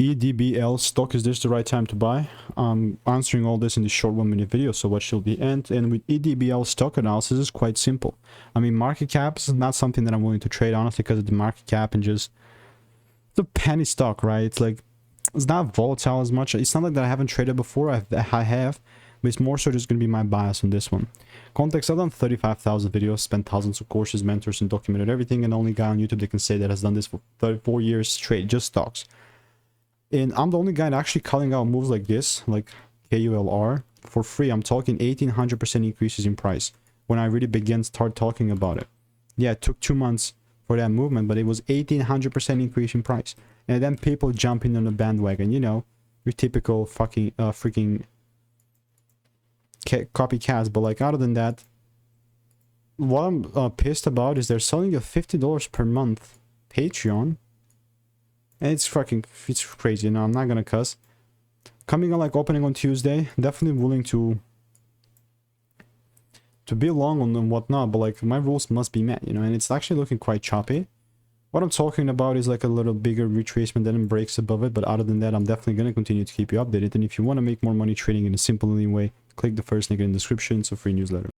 EDBL stock, is this the right time to buy? I'm answering all this in this short 1-minute video, so what should be end? And with EDBL stock analysis, is quite simple. I mean, market cap is not something that I'm willing to trade, honestly, because of the market cap and just the penny stock, right? It's like, it's not volatile as much. It's not like that I haven't traded before. I have, but it's more so just going to be my bias on this one. Context, I've done 35,000 videos, spent thousands of courses, mentors, and documented everything, and the only guy on YouTube that can say that has done this for 34 years straight, just stocks. And I'm the only guy actually calling out moves like this, like KULR, for free. I'm talking 1800% increases in price when I really start talking about it. Yeah, it took 2 months for that movement, but it was 1800% increase in price. And then people jumping on the bandwagon, you know, your typical fucking freaking copycats. But like, other than that, what I'm pissed about is they're selling a $50 per month Patreon. And it's crazy, you know. I'm not gonna cuss. Coming on like opening on Tuesday, definitely willing to be long on and whatnot, but like my rules must be met, you know. And it's actually looking quite choppy. What I'm talking about is like a little bigger retracement, then it breaks above it. But other than that, I'm definitely going to continue to keep you updated. And if you want to make more money trading in a simple way, click the first link in the description. It's a free newsletter.